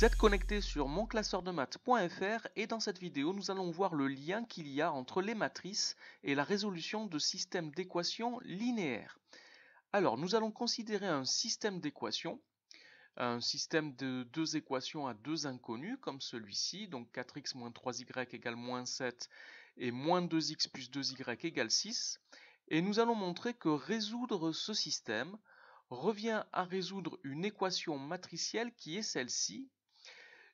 Vous êtes connecté sur monclasseurdemaths.fr et dans cette vidéo, nous allons voir le lien qu'il y a entre les matrices et la résolution de systèmes d'équations linéaires. Alors, nous allons considérer un système d'équations, un système de deux équations à deux inconnues comme celui-ci, donc 4x moins 3y égale moins 7 et moins 2x plus 2y égale 6. Et nous allons montrer que résoudre ce système revient à résoudre une équation matricielle qui est celle-ci.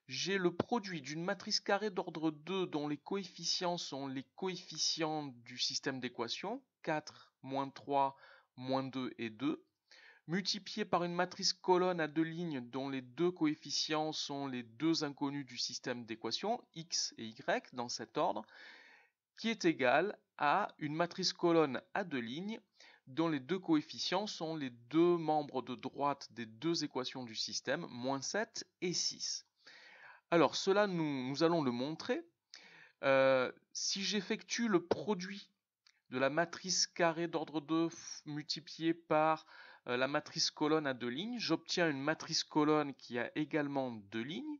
J'ai le produit d'une matrice carrée d'ordre 2 dont les coefficients sont les coefficients du système d'équations, 4, moins 3, moins 2 et 2, multiplié par une matrice colonne à deux lignes dont les deux coefficients sont les deux inconnus du système d'équations, x et y, dans cet ordre, qui est égale à une matrice colonne à deux lignes dont les deux coefficients sont les deux membres de droite des deux équations du système, moins 7 et 6. Alors cela, nous allons le montrer. Si j'effectue le produit de la matrice carrée d'ordre 2 multiplié par la matrice colonne à deux lignes, j'obtiens une matrice colonne qui a également deux lignes.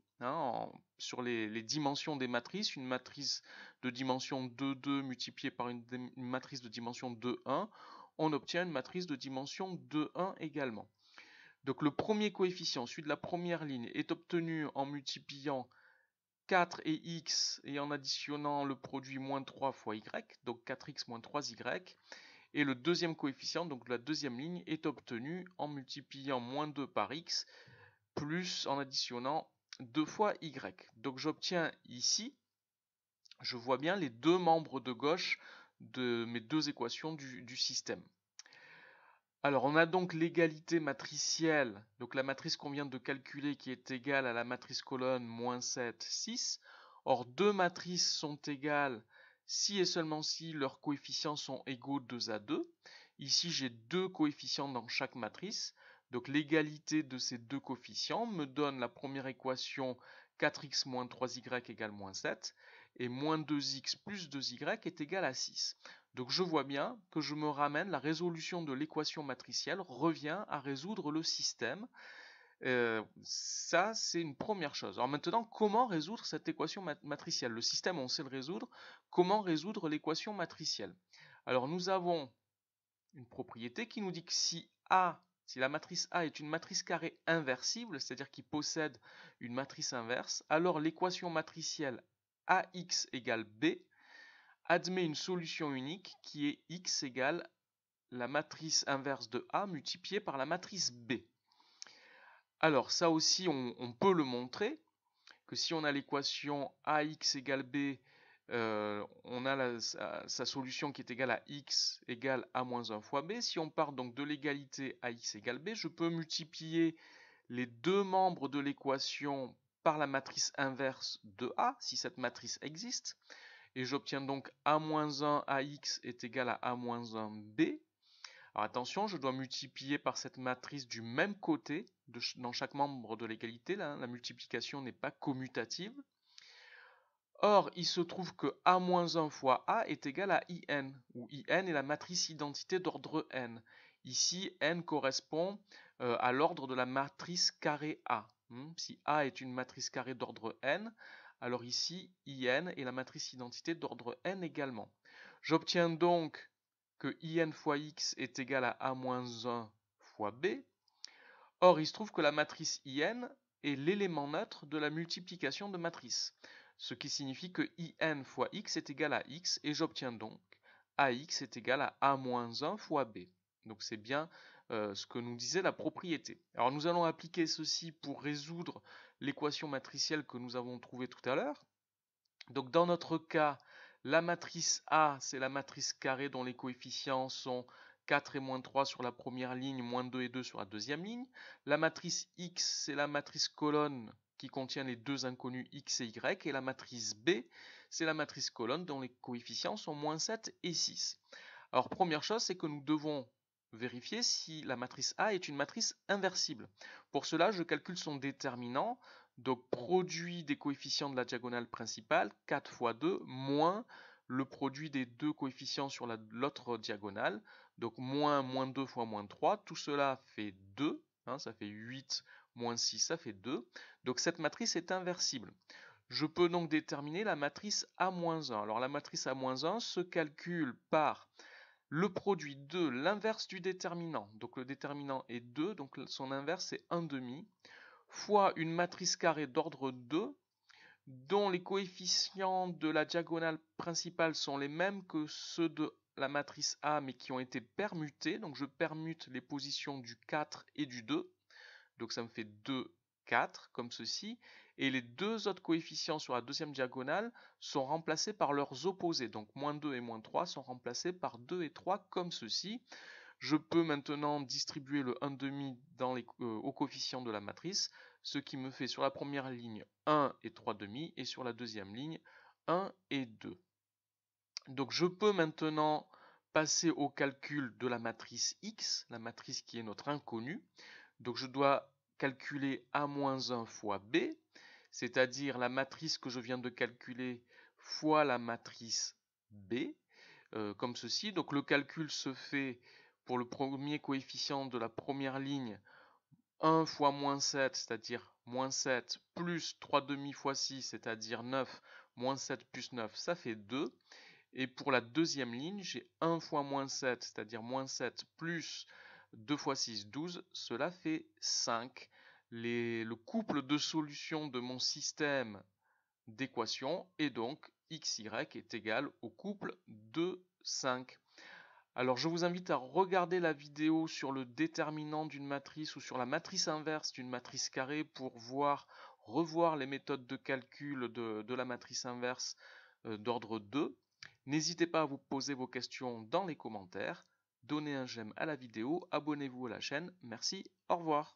Sur les dimensions des matrices, une matrice de dimension 2, 2 multipliée par une matrice de dimension 2, 1, on obtient une matrice de dimension 2, 1 également. Donc le premier coefficient, celui de la première ligne, est obtenu en multipliant 4 et x et en additionnant le produit moins 3 fois y, donc 4x moins 3y. Et le deuxième coefficient, donc la deuxième ligne, est obtenu en multipliant moins 2 par x, plus en additionnant 2 fois y. Donc j'obtiens ici, je vois bien les deux membres de gauche de mes deux équations du système. Alors on a donc l'égalité matricielle, donc la matrice qu'on vient de calculer qui est égale à la matrice colonne moins 7, 6. Or deux matrices sont égales si et seulement si leurs coefficients sont égaux 2 à 2. Ici j'ai deux coefficients dans chaque matrice, donc l'égalité de ces deux coefficients me donne la première équation 4x moins 3y égale moins 7 et moins 2x plus 2y est égal à 6. Donc je vois bien que je me ramène, la résolution de l'équation matricielle revient à résoudre le système. Ça, c'est une première chose. Alors maintenant, comment résoudre cette équation matricielle? Le système, on sait le résoudre. Comment résoudre l'équation matricielle? Alors nous avons une propriété qui nous dit que si la matrice A est une matrice carrée inversible, c'est-à-dire qui possède une matrice inverse, alors l'équation matricielle AX égale B admet une solution unique qui est x égale la matrice inverse de A multipliée par la matrice B. Alors ça aussi on peut le montrer, que si on a l'équation AX égale B, on a sa solution qui est égale à x égale A moins 1 fois B. Si on part donc de l'égalité AX égale B, je peux multiplier les deux membres de l'équation par la matrice inverse de A, si cette matrice existe. Et j'obtiens donc A-1 AX est égal à A-1 B. Alors attention, je dois multiplier par cette matrice du même côté dans chaque membre de l'égalité. La multiplication n'est pas commutative. Or, il se trouve que A-1 fois A est égal à IN, où IN est la matrice identité d'ordre N. Ici, N correspond à l'ordre de la matrice carré A. Si A est une matrice carrée d'ordre N, alors ici, IN est la matrice identité d'ordre N également. J'obtiens donc que IN fois X est égal à A-1 fois B. Or, il se trouve que la matrice IN est l'élément neutre de la multiplication de matrices. Ce qui signifie que IN fois X est égal à X, et j'obtiens donc AX est égal à A-1 fois B. Donc c'est bien ce que nous disait la propriété. Alors nous allons appliquer ceci pour résoudre l'équation matricielle que nous avons trouvée tout à l'heure. Donc dans notre cas, la matrice A, c'est la matrice carrée dont les coefficients sont 4 et moins 3 sur la première ligne, moins 2 et 2 sur la deuxième ligne. La matrice X, c'est la matrice colonne qui contient les deux inconnus X et Y. Et la matrice B, c'est la matrice colonne dont les coefficients sont moins 7 et 6. Alors première chose, c'est que nous devons vérifier si la matrice A est une matrice inversible. Pour cela, je calcule son déterminant, donc produit des coefficients de la diagonale principale, 4 fois 2, moins le produit des deux coefficients sur l'autre diagonale, donc moins 2 fois moins 3, tout cela fait 2, hein, ça fait 8 moins 6, ça fait 2. Donc cette matrice est inversible. Je peux donc déterminer la matrice A-1. Alors la matrice A-1 se calcule par le produit de l'inverse du déterminant. Donc le déterminant est 2, donc son inverse est 1/2, fois une matrice carrée d'ordre 2, dont les coefficients de la diagonale principale sont les mêmes que ceux de la matrice A, mais qui ont été permutés. Donc je permute les positions du 4 et du 2. Donc ça me fait 2, 4, comme ceci. Et les deux autres coefficients sur la deuxième diagonale sont remplacés par leurs opposés. Donc moins 2 et moins 3 sont remplacés par 2 et 3, comme ceci. Je peux maintenant distribuer le 1/2 au coefficient de la matrice, ce qui me fait sur la première ligne 1 et 3/2 et sur la deuxième ligne 1 et 2. Donc je peux maintenant passer au calcul de la matrice X, la matrice qui est notre inconnue. Donc je dois calculer A-1 fois B, c'est-à-dire la matrice que je viens de calculer fois la matrice B, comme ceci. Donc le calcul se fait pour le premier coefficient de la première ligne, 1 fois moins 7, c'est-à-dire moins 7, plus 3/2 fois 6, c'est-à-dire 9, moins 7 plus 9, ça fait 2. Et pour la deuxième ligne, j'ai 1 fois moins 7, c'est-à-dire moins 7 plus 2 fois 6, 12, cela fait 5. Le couple de solutions de mon système d'équations est donc xy est égal au couple de 5. Alors je vous invite à regarder la vidéo sur le déterminant d'une matrice ou sur la matrice inverse d'une matrice carrée pour revoir les méthodes de calcul de la matrice inverse d'ordre 2. N'hésitez pas à vous poser vos questions dans les commentaires. Donnez un j'aime à la vidéo, abonnez-vous à la chaîne. Merci, au revoir.